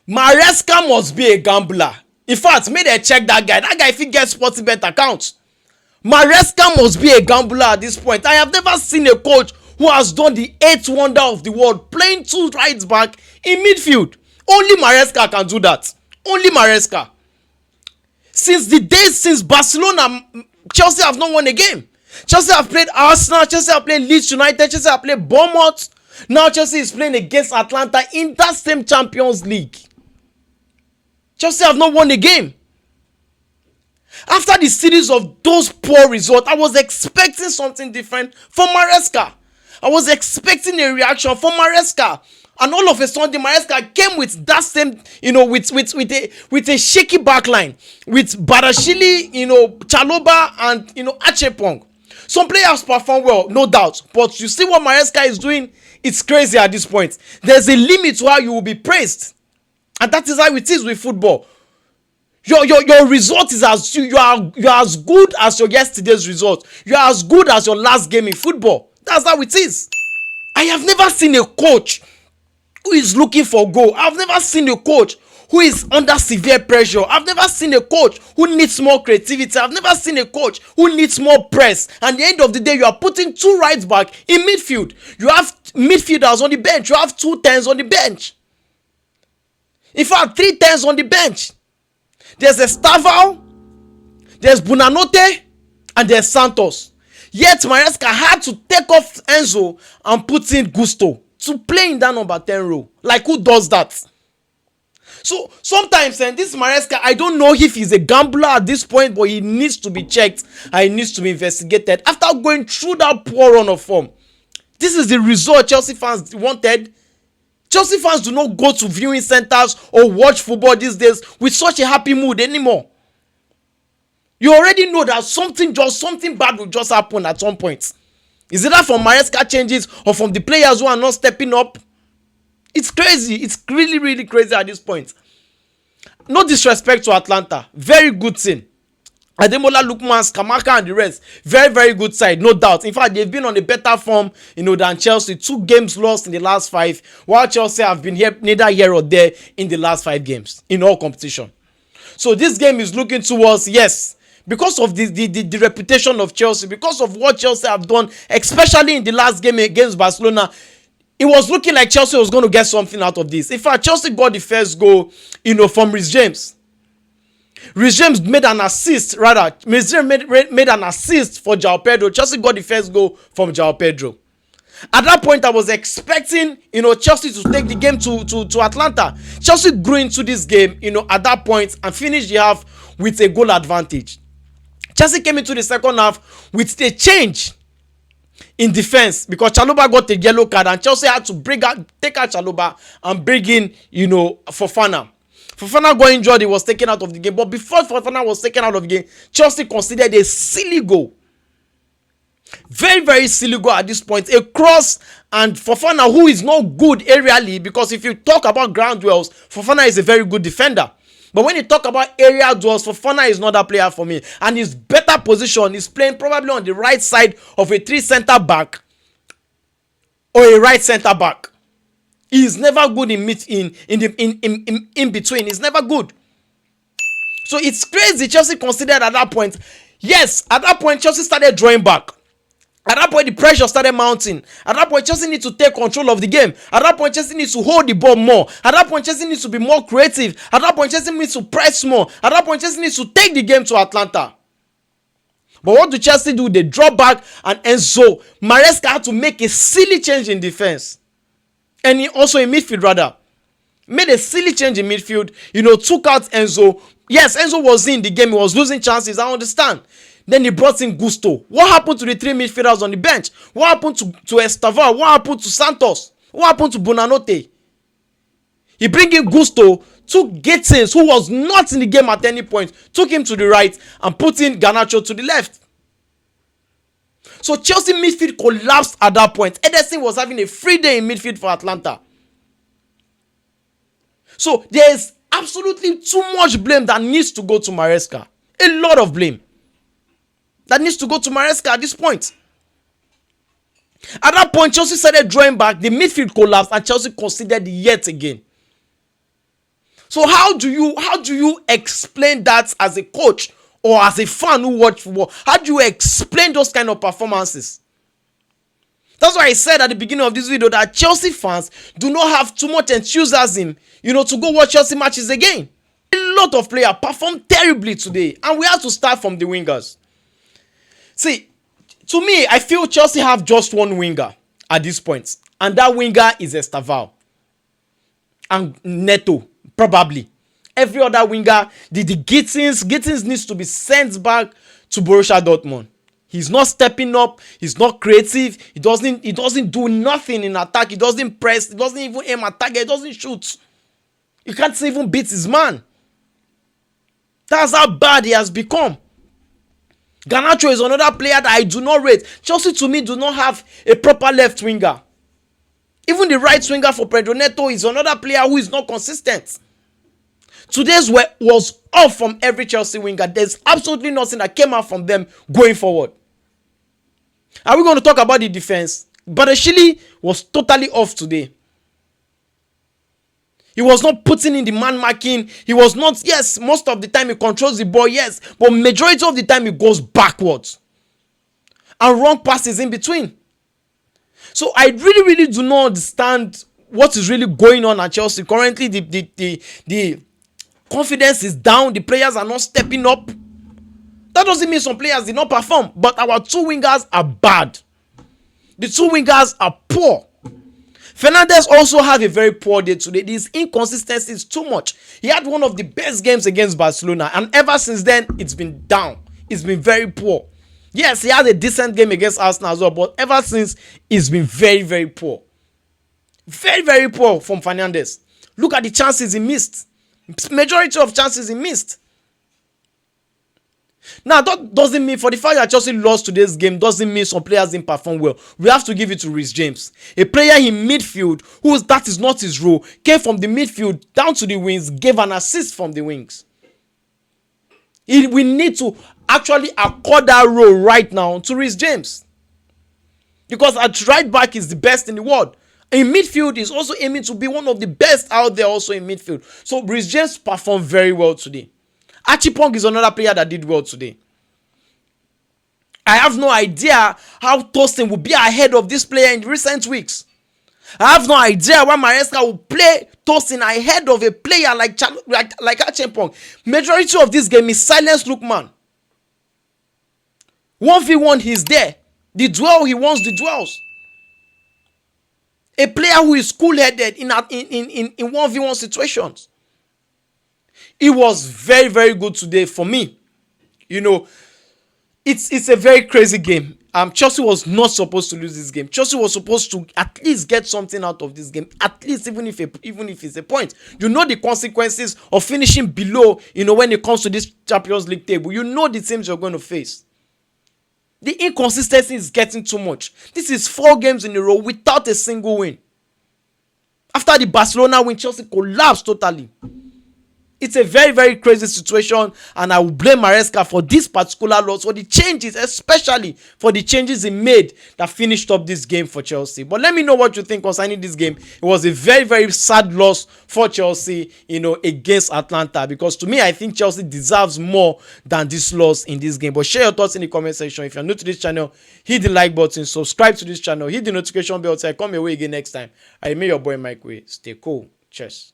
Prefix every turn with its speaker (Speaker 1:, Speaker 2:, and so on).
Speaker 1: Maresca must be a gambler. In fact, may they check that guy. That guy, if he gets sporting bet account, Maresca must be a gambler at this point. I have never seen a coach who has done the eighth wonder of the world, playing two right back in midfield. Only Maresca can do that. Only Maresca. Since the days since Barcelona, Chelsea have not won a game. Chelsea have played Arsenal, Chelsea have played Leeds United, Chelsea have played Bournemouth. Now Chelsea is playing against Atalanta in that same Champions League. Chelsea have not won a game. After the series of those poor results, I was expecting something different from Maresca. I was expecting a reaction from Maresca. And all of a sudden, Maresca came with that same, with a shaky backline, with Badashili, Chaloba, and Achepong. Some players perform well, no doubt. But you see what Maresca is doing? It's crazy at this point. There's a limit to how you will be praised. And that is how it is with football. Your result is you are as good as your yesterday's result. You are as good as your last game in football. That's how it is. I have never seen a coach who is looking for goal. I've never seen a coach who is under severe pressure. I've never seen a coach who needs more creativity. I've never seen a coach who needs more press. And at the end of the day, you are putting two right back in midfield. You have midfielders on the bench. You have 2 10s on the bench. In fact, 3 10s on the bench. There's Estaval, there's Bunanote, and there's Santos. Yet Maresca had to take off Enzo and put in Gusto to play in that number 10 role. Like, who does that? So sometimes this Maresca, I don't know if he's a gambler at this point, but he needs to be checked and he needs to be investigated after going through that poor run of form. This is the result Chelsea fans wanted. Chelsea fans do not go to viewing centers or watch football these days with such a happy mood anymore. You already know that something bad will just happen at some point. Is it that from Maresca changes or from the players who are not stepping up? It's crazy. It's really, really crazy at this point. No disrespect to Atalanta. Very good team. Ademola Lookman, Scamacca and the rest. Very, very good side, no doubt. In fact, they've been on a better form, than Chelsea. 2 games lost in the last 5, while Chelsea have been here, neither here or there in the last 5 games in all competition. So this game is looking towards, yes, because of the reputation of Chelsea, because of what Chelsea have done, especially in the last game against Barcelona, it was looking like Chelsea was going to get something out of this. In fact, Chelsea got the first goal, from Reece James. Reece James made an assist, Reece James made an assist for João Pedro. Chelsea got the first goal from João Pedro. At that point, I was expecting, Chelsea to take the game to Atalanta. Chelsea grew into this game, at that point and finished the half with a goal advantage. Chelsea came into the second half with a change in defense because Chaloba got a yellow card and Chelsea had to take out Chaloba and bring in, Fofana. Fofana got injured, he was taken out of the game. But before Fofana was taken out of the game, Chelsea considered a silly goal. Very, very silly goal at this point. A cross, and Fofana, who is not good aerially, because if you talk about ground duels, Fofana is a very good defender. But when you talk about aerial duels, Fofana is not that player for me. And his better position is playing probably on the right side of a 3 center back or a right center back. He is never good in between. He's never good. So it's crazy. Chelsea considered at that point. Yes, at that point Chelsea started drawing back. At that point the pressure started mounting. At that point Chelsea needs to take control of the game. At that point Chelsea needs to hold the ball more. At that point Chelsea needs to be more creative. At that point Chelsea needs to press more. At that point Chelsea needs to take the game to Atalanta. But what do Chelsea do? They draw back, and Enzo Maresca had to make a silly change in defense. And he also in midfield made a silly change in midfield, took out Enzo. Yes, Enzo was in the game, he was losing chances, I understand. Then he brought in Gusto. What happened to the 3 midfielders on the bench? What happened to Estaval? What happened to Santos? What happened to Bunanote? He bring in Gusto, took Gittins, who was not in the game at any point, took him to the right and put in Garnacho to the left. So Chelsea midfield collapsed at that point. Ederson was having a free day in midfield for Atalanta. So there is absolutely too much blame that needs to go to Maresca. A lot of blame that needs to go to Maresca at this point. At that point, Chelsea started drawing back. The midfield collapsed and Chelsea conceded yet again. So how do you explain that as a coach or as a fan who watch football? How do you explain those kind of performances? That's why I said at the beginning of this video that Chelsea fans do not have too much enthusiasm, to go watch Chelsea matches again. A lot of players performed terribly today, and we have to start from the wingers. See, to me, I feel Chelsea have just one winger at this point, and that winger is Estaval and Neto, probably. Every other winger, the Gittins needs to be sent back to Borussia Dortmund. He's not stepping up. He's not creative. He doesn't do nothing in attack. He doesn't press. He doesn't even aim at target. He doesn't shoot. He can't even beat his man. That's how bad he has become. Garnacho is another player that I do not rate. Chelsea, to me, do not have a proper left winger. Even the right winger for Pedro Neto is another player who is not consistent. Today's was off from every Chelsea winger. There's absolutely nothing that came out from them going forward. Are we going to talk about the defense? Badashili was totally off today. He was not putting in the man marking. He was not, yes, most of the time he controls the ball, yes. But majority of the time he goes backwards. And wrong passes in between. So I really do not understand what is really going on at Chelsea. Currently, the confidence is down. The players are not stepping up. That doesn't mean some players did not perform. But our two wingers are bad. The two wingers are poor. Fernandes also have a very poor day today. This inconsistency is too much. He had one of the best games against Barcelona. And ever since then, it's been down. It's been very poor. Yes, he had a decent game against Arsenal as well. But ever since, it's been very poor. Very poor from Fernandes. Look at the chances he missed. Majority of chances he missed. Now, that doesn't mean, for the fact that Chelsea lost today's game, doesn't mean some players didn't perform well. We have to give it to Reece James. A player in midfield, that is not his role, came from the midfield down to the wings, gave an assist from the wings. We need to actually accord that role right now to Reece James. Because at right back is the best in the world. In midfield, he's also aiming to be one of the best out there also in midfield. So Reece James performed very well today. Achipong is another player that did well today. I have no idea how Tosin will be ahead of this player in recent weeks. I have no idea why Maresca will play Tosin ahead of a player like Achipong. Majority of this game is silence Lookman. 1v1, he's there. The duel, he wants the duels. A player who is cool-headed in 1v1 situations. It was very good today for me. It's a very crazy game. Chelsea was not supposed to lose this game. Chelsea was supposed to at least get something out of this game. At least even if it's a point. You know the consequences of finishing below, when it comes to this Champions League table. You know the teams you're going to face. The inconsistency is getting too much. This is 4 games in a row without a single win. After the Barcelona win, Chelsea collapsed totally. It's a very crazy situation, and I will blame Maresca for this particular loss, for the changes, especially for the changes he made that finished up this game for Chelsea. But let me know what you think concerning this game. It was a very sad loss for Chelsea, against Atalanta, because to me, I think Chelsea deserves more than this loss in this game. But share your thoughts in the comment section. If you're new to this channel, hit the like button, subscribe to this channel, hit the notification bell so I come your way again next time. I remain your boy Mike Way. Stay cool. Cheers.